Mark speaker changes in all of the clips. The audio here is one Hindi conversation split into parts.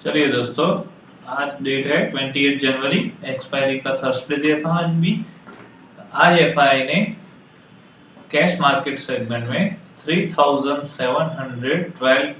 Speaker 1: चलिए दोस्तों, आज डेट है 28 जनवरी। एक्सपायरी का थर्सडे दिया था आज भी। आज एफआई ने कैश मार्केट सेगमेंट में 3712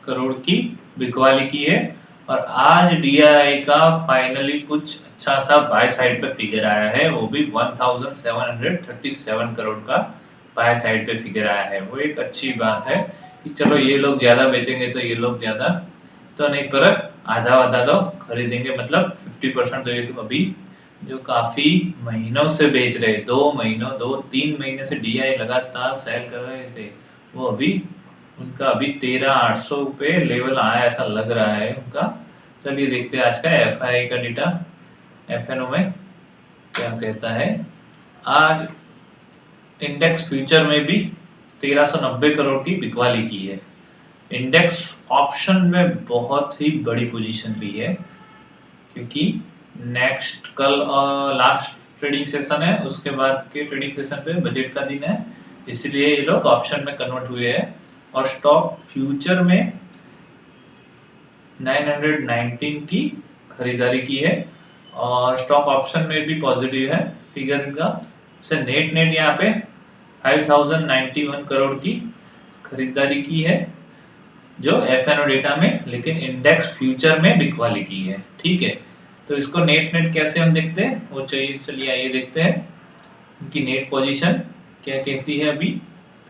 Speaker 1: करोड़ की बिकवाली की है। और आज डीआई का फाइनली कुछ अच्छा सा बाय साइड पे फिगर आया है, वो भी 1737 करोड़ का बाय साइड पे फिगर आया है। वो एक अच्छी बात है कि चलो ये लोग ज्यादा बेचेंगे तो ये लोग ज्यादा तो नहीं, पर आधा आधा तो खरीदेंगे, मतलब 50% तो ये तो अभी जो काफी महीनों से बेच रहे, 2 3 महीने से डीआई लगातार सेल कर रहे थे, वो अभी उनका अभी 13,800 पे लेवल आया ऐसा लग रहा है उनका। चलिए देखते हैं आज का एफआई का डेटा, एफएनओ में क्या कहता है। आज इंडेक्स फ्यूचर में भी 1390 करोड़ की बिकवाली की है। इंडेक्स ऑप्शन में बहुत ही बड़ी पोजीशन ली है, क्योंकि नेक्स्ट कल लास्ट ट्रेडिंग सेशन है, उसके बाद के ट्रेडिंग सेशन पे बजट का दिन है, इसलिए ये लोग ऑप्शन में कन्वर्ट हुए हैं। और स्टॉक फ्यूचर में 919 की खरीदारी की है, और स्टॉक ऑप्शन में भी पॉजिटिव है फिगर का। से नेट नेट यहाँ पे 5091 करोड़ की खरीदारी की है जो एफएनओ डेटा में, लेकिन इंडेक्स फ्यूचर में बिकवाली की है। ठीक है, तो इसको नेट नेट कैसे हम देखते हैं वो चाहिए, चलिए आइए देखते हैं इनकी नेट पोजीशन क्या कहती है अभी।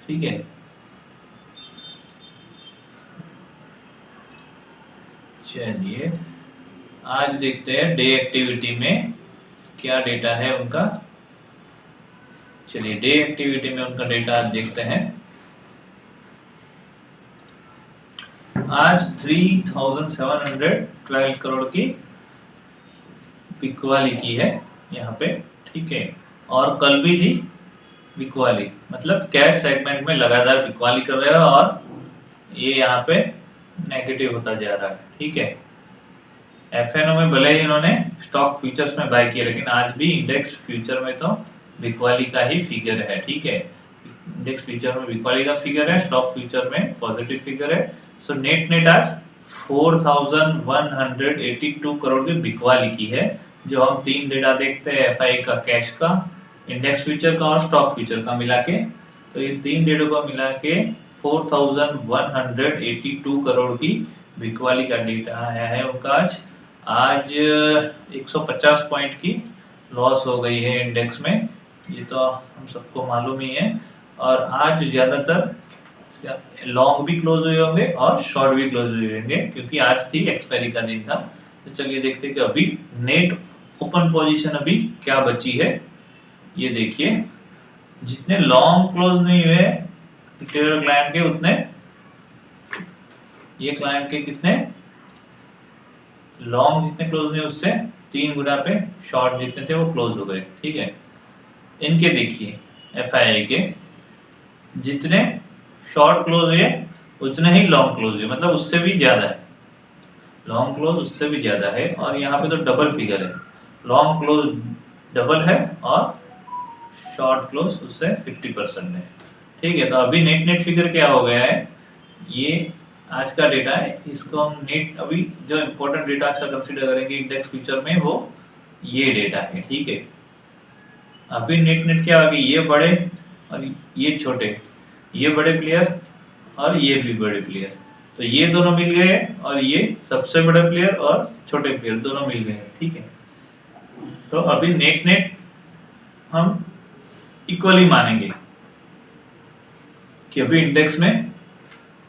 Speaker 1: ठीक है, चलिए आज देखते हैं डे एक्टिविटी में क्या डेटा है उनका। चलिए डे एक्टिविटी में उनका डेटा आज देखते हैं। आज 3712 करोड़ की बिकवाली की है यहाँ पे। ठीक है, और कल भी थी बिकवाली, मतलब कैश सेगमेंट में लगातार बिकवाली कर रहे हो और ये यहाँ पे नेगेटिव होता जा रहा है। ठीक है, एफएनओ में भले ही इन्होंने स्टॉक फ्यूचर्स में बाय किया, लेकिन आज भी इंडेक्स फ्यूचर में तो बिकवाली का ही फिगर है। ठीक है, इंडेक्स फ्यूचर में बिकवाली का फिगर है, स्टॉक फ्यूचर में पॉजिटिव फिगर है। सो नेट नेट आज 4182 करोड़ की बिकवाली की है। जो हम तीन डेटा देखते हैं, एफआई का, कैश का, इंडेक्स फ्यूचर का और स्टॉक फ्यूचर का मिला के, तो ये तीन डेटों को मिला के 4182 करोड़ की बिकवाली का डेटा आया है उनका। आज 150 पॉइंट की लॉस हो गई है इंडेक्स में, ये तो हम सबको मालूम ही है। और आज ज्यादातर लॉन्ग भी क्लोज हुए होंगे और शॉर्ट भी क्लोज हुए होंगे, क्योंकि आज थी एक्सपायरी का दिन था। तो चलिए देखते हैं कि अभी नेट ओपन पोजीशन अभी क्या बची है। ये देखिए, जितने लॉन्ग क्लोज नहीं हुए क्लाइंट के, उतने ये क्लाइंट के कितने लॉन्ग जितने क्लोज नहीं उससे 3 गुना पे शॉर्ट जितने थे वो क्लोज हो गए। ठीक है, इनके देखिए एफआईआई के जितने शॉर्ट क्लोज हुए उतने ही लॉन्ग क्लोज हुए, मतलब उससे भी ज्यादा है, लॉन्ग क्लोज उससे भी ज्यादा है। और यहाँ पे तो डबल फिगर है, लॉन्ग क्लोज डबल है और शॉर्ट क्लोज उससे 50% है। ठीक है, तो अभी नेट नेट फिगर क्या हो गया है, ये आज का डेटा है, इसको हम नेट अभी जो इम्पोर्टेंट डेटा अच्छा कंसीडर करेंगे इंडेक्स फ्यूचर में, वो ये डेटा है। ठीक है, अभी नेट नेट क्या होगी, ये बड़े और ये छोटे, ये बड़े प्लेयर और ये भी बड़े प्लेयर, तो ये दोनों मिल गए और ये सबसे बड़े प्लेयर और छोटे प्लेयर दोनों मिल गए। ठीक है, तो अभी नेट नेट हम इक्वली मानेंगे कि अभी इंडेक्स में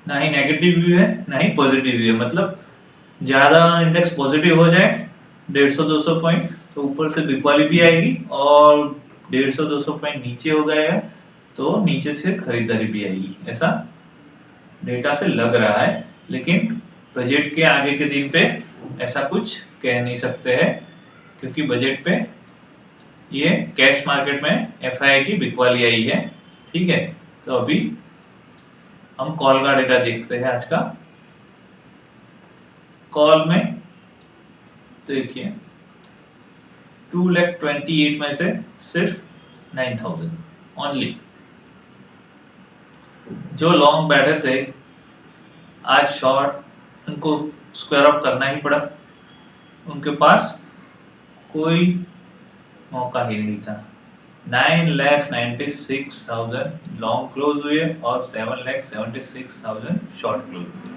Speaker 1: ना ही नेगेटिव व्यू है ना ही पॉजिटिव व्यू है। मतलब ज्यादा इंडेक्स पॉजिटिव हो जाए 150-200 पॉइंट तो ऊपर से बिकवाली भी आएगी, और 150-200 पॉइंट नीचे हो गया तो नीचे से खरीदारी भी आएगी, ऐसा डेटा से लग रहा है। लेकिन बजट के आगे के दिन पे ऐसा कुछ कह नहीं सकते हैं, क्योंकि बजट पे ये कैश मार्केट में एफआई की बिकवाली आई है। ठीक है, तो अभी हम कॉल का डेटा देखते हैं आज का। कॉल में तो देखिए 228 में से सिर्फ 9000 ओनली जो लॉन्ग बैठे थे आज शॉर्ट उनको स्क्वायर ऑफ करना ही पड़ा, उनके पास कोई मौका ही नहीं था। 9,96,000 लॉन्ग क्लोज हुए और 7,76,000 शॉर्ट क्लोज हुए।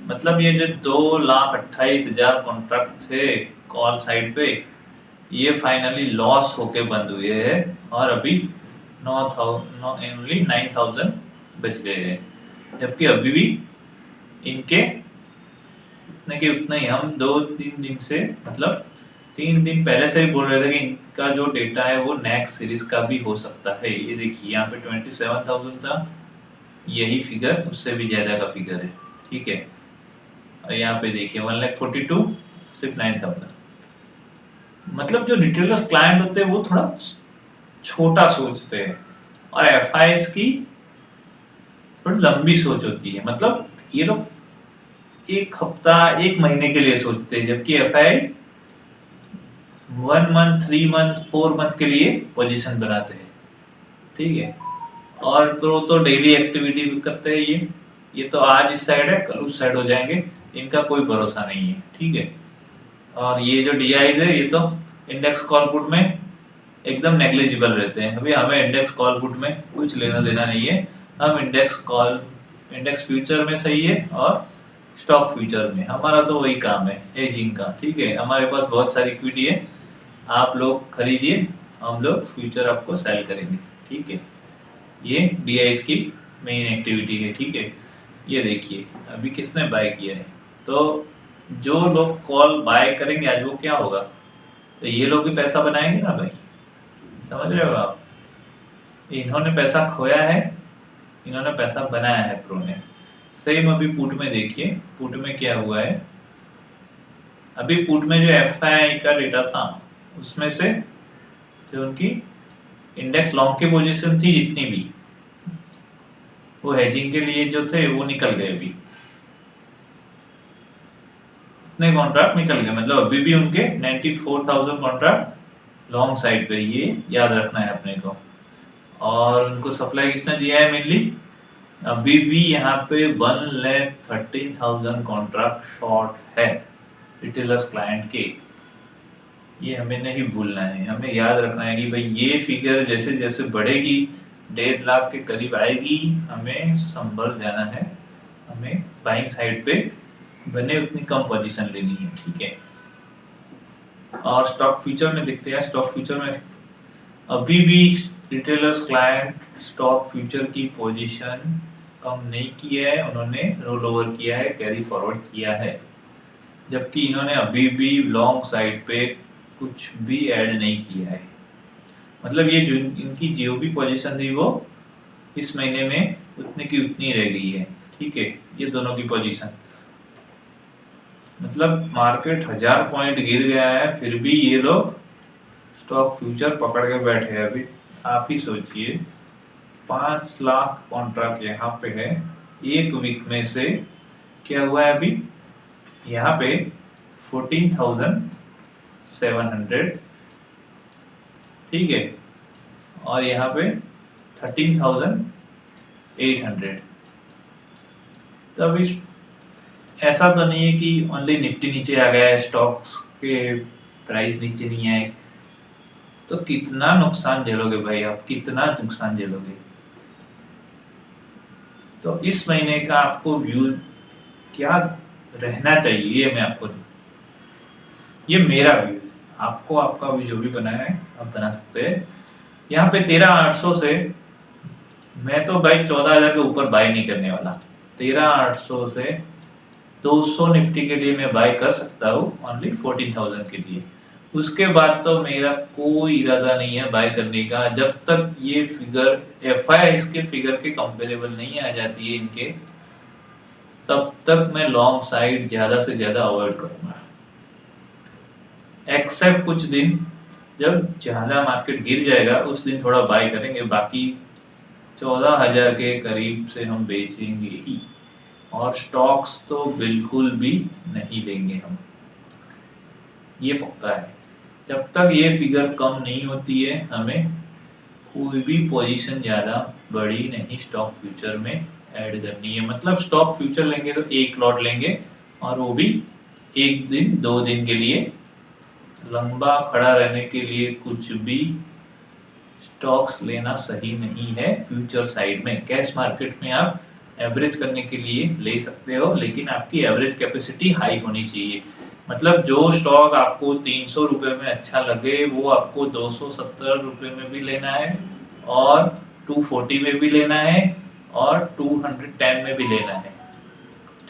Speaker 1: मतलब ये जो 2,28,000 कॉन्ट्रैक्ट थे कॉल साइड पे, ये फाइनली लॉस होके बंद हुए हैं और अभी 9,000 बच गए हैं, जबकि अभी भी इनके उतने के उतने ही हम 2-3 दिन से, मतलब 3 दिन पहले से ही बोल रहे थे कि इनका जो डेटा है वो नेक्स्ट सीरीज का भी हो सकता है। ये देखिए यहाँ पे 27,000 था, यही फिगर उससे भी ज्यादा का फिगर है, ठीक है। और यहाँ पे देखिए 1,42,000 सिर्फ 9,000। मतलब जो रिटेलर्स क्लाइंट होते हैं वो थोड़ा छोटा सोचते हैं और एफआईएस की थोड़ी लंबी सोच होती है। मतलब ये लोग एक हफ्ता, एक महीने के लिए सोचते हैं, जबकि एफआई 1 मंथ, 3 मंथ, 4 मंथ के लिए पोजीशन बनाते हैं, ठीक है। और तो डेली एक्टिविटी भी करते हैं ये तो आज इस साइड है कल उस साइड हो जाएंगे, इनका कोई भरोसा नहीं है, ठीक है। और ये जो डीआईज है ये तो इंडेक्स कॉल पुट में एकदम नेग्लिजिबल रहते हैं। अभी हमें इंडेक्स कॉल पुट में कुछ लेना देना नहीं है, हम इंडेक्स फ्यूचर में सही है और स्टॉक फ्यूचर में हमारा तो वही काम है, एजिंग का, ठीक है। हमारे पास बहुत सारी इक्विटी है, आप लोग खरीदिए, हम लोग फ्यूचर आपको सेल करेंगे, ठीक है। ये डीआईएस की मेन एक्टिविटी है, ठीक है। ये देखिए अभी किसने बाय किया है, तो जो लोग कॉल बाय करेंगे आज वो क्या होगा, तो ये लोग भी पैसा बनाएंगे ना भाई, समझ रहे हो आप। इन्होंने पैसा खोया है, इन्होंने पैसा बनाया है प्रो ने। सेम अभी पुट में देखिए, पुट में क्या हुआ है, अभी पुट में जो एफआईआई का डेटा था उसमें से जो उनकी इंडेक्स लॉन्ग की पोजीशन थी जितनी भी, वो हेजिंग के लिए जो थे वो निकल गए, अभी इतने कॉन्ट्रैक्ट निकल गए। मतलब अभी भी उनके 94,000 कॉन्ट्रैक्ट लॉन्ग साइड पे, ये याद रखना है अपने को। और उनको सप्लाई किसने दिया है मेनली, अभी भी यहाँ पे 1,13,000 कॉन्ट्रैक्ट शॉर्ट है रिटेलर्स क्लाइंट के। ये हमें नहीं भूलना है, हमें याद रखना है कि भाई ये फिगर जैसे जैसे बढ़ेगी 1.5 लाख के करीब आएगी, हमें संभल जाना है, हमें बाइंग साइड पे बने उतनी कम पोजीशन लेनी है, ठीक है। और स्टॉक फ्यूचर में देखते हैं, स्टॉक फ्यूचर में अभी भी रिटेलर्स क्लाइंट स्टॉक फ्यूचर की पोजीशन कम नहीं किया है, उन्होंने रोल ओवर किया है, कैरी फॉरवर्ड किया है, जबकि इन्होंने अभी भी लॉन्ग साइड पे कुछ भी ऐड नहीं किया है। मतलब ये जो इनकी जो भी पोजीशन थी वो इस महीने में उतने की उतनी रह गई है, ठीक है। ये दोनों की पोजीशन, मतलब मार्केट 1000 पॉइंट गिर गया है फिर भी ये लोग स्टॉक फ्यूचर पकड़ के बैठे हैं। अभी आप ही सोचिए 5 लाख कॉन्ट्रैक्ट यहाँ पे है, एक वीक में से क्या हुआ है, अभी यहाँ पे 14,700, ठीक है, और यहाँ पे 13,800। तो अभी ऐसा तो नहीं है कि ओनली निफ्टी नीचे आ गया है, स्टॉक्स के प्राइस नीचे नहीं आए, तो कितना नुकसान झेलोगे भाई आप, कितना नुकसान झेलोगे। तो इस महीने का आपको व्यू क्या रहना चाहिए, ये मैं आपको, ये मेरा व्यू है, आपको आपका व्यू जो भी बनाया है आप बना सकते हैं। यहाँ पे 13,800 से मैं तो भाई 14,000 के ऊपर बाय नहीं करने वाला। 13,800 से 200 निफ्टी के लिए मैं बाय कर सकता हूँ, ओनली 14,000 के लिए। उसके बाद तो मेरा कोई इरादा नहीं है बाय करने का, जब तक ये फिगर एफआईआई के फिगर के कंपेरेबल नहीं आ जाती है इनके, तब तक मैं लॉन्ग साइड ज्यादा से ज्यादा अवॉइड करूंगा, एक्सेप्ट कुछ दिन जब ज्यादा मार्केट गिर जाएगा उस दिन थोड़ा बाय करेंगे, बाकी 14,000 के करीब से हम बेचेंगे ही। और स्टॉक्स तो बिल्कुल भी नहीं लेंगे हम, ये पक्का है। जब तक ये फिगर कम नहीं होती है हमें कोई भी पोजीशन ज्यादा बड़ी नहीं स्टॉक फ्यूचर में ऐड करनी है। मतलब स्टॉक फ्यूचर लेंगे तो एक लॉट लेंगे और वो भी एक दिन 2 दिन के लिए, लंबा खड़ा रहने के लिए कुछ भी स्टॉक्स लेना सही नहीं है फ्यूचर साइड में। कैश मार्केट में आप एवरेज करने के लिए ले सकते हो, लेकिन आपकी एवरेज कैपेसिटी हाई होनी चाहिए। मतलब जो स्टॉक आपको 300 रुपए में अच्छा लगे वो आपको 270 रुपए में भी लेना है और 240 में भी लेना है और 210 में भी लेना है।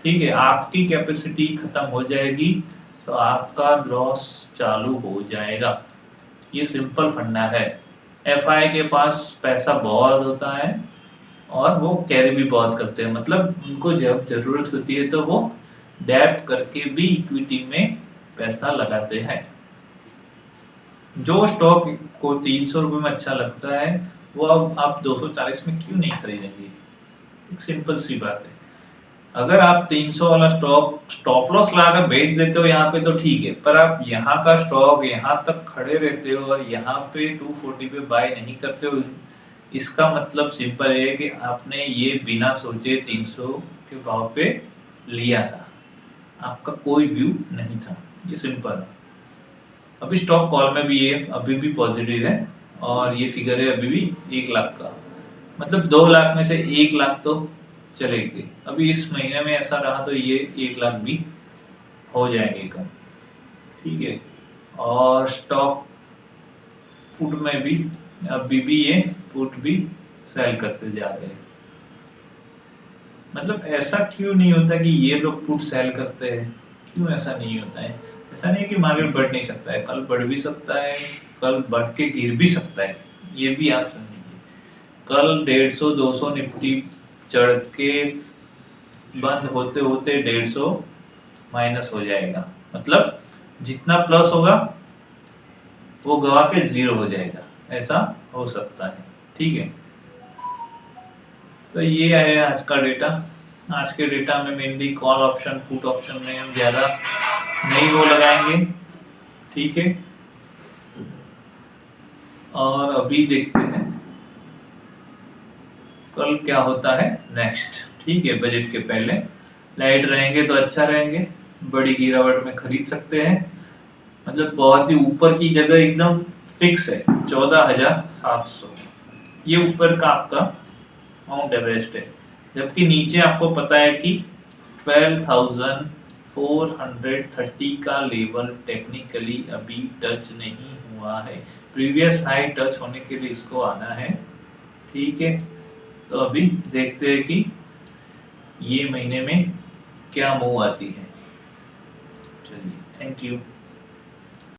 Speaker 1: ठीक है, आपकी कैपेसिटी खत्म हो जाएगी तो आपका लॉस चालू हो जाएगा। ये सिंपल फंडा है। एफआई के पास पैसा बहुत होता है और वो कैरी भी बहुत करते हैं। मतलब उनको जब जरूरत होती है तो वो डेब्ट करके भी इक्विटी में पैसा लगाते हैं। जो स्टॉक को 300 रुपए में अच्छा लगता है वो अब आप 240 में क्यों नहीं खरीदेंगे? एक सिंपल सी बात है। अगर आप 300 वाला स्टॉक स्टॉप लॉस लगाकर बेच देते हो यहाँ पे तो ठीक है, पर आप यहाँ का स्टॉक यहाँ तक खड़े रहते हो और यहाँ पे 240 पे बाय नहीं करते हो, इसका मतलब सिंपल है कि आपने ये बिना सोचे 300 के भाव पे लिया था, आपका कोई व्यू नहीं था। ये सिंपल है। अभी स्टॉक कॉल में भी ये अभी भी पॉजिटिव है और ये फिगर है अभी भी 1 लाख का। मतलब 2 लाख में से 1 लाख तो चलेगी। अभी इस महीने में ऐसा रहा तो ये 1 लाख भी हो जाएंगे कम। ठीक है, और स्टॉक पुट में भी अभी भी ये पुट भी सेल करते जा रहे हैं। मतलब ऐसा क्यों नहीं होता कि ये लोग पुट सेल करते हैं? क्यों ऐसा नहीं होता है? ऐसा नहीं है कि मार्केट बढ़ नहीं सकता है, कल बढ़ भी सकता है, कल बढ़ के गिर भी सकता है। ये भी आप समझिए, कल 150-200 निफ्टी चढ़ के बंद होते होते 150 माइनस हो जाएगा। मतलब जितना प्लस होगा वो गवा के 0 हो जाएगा, ऐसा हो सकता है। ठीक है, तो ये है आज का डेटा। आज के डेटा में mainly call option put option में हम ज्यादा नहीं वो लगाएंगे। ठीक है, और अभी देखते हैं कल क्या होता है नेक्स्ट। ठीक है, बजट के पहले लाइट रहेंगे तो अच्छा रहेंगे, बड़ी गिरावट में खरीद सकते हैं। मतलब बहुत ही ऊपर की जगह एकदम फिक्स है 14,700, ये ऊपर का आपका माउंट एवरेस्ट है। जबकि नीचे आपको पता है कि 12,430 का लेवल टेक्निकली अभी टच नहीं हुआ है। प्रीवियस हाई टच होने के लिए इसको आना है। ठीक है, तो अभी देखते हैं कि ये महीने में क्या मूव आती है। चलिए, थैंक यू।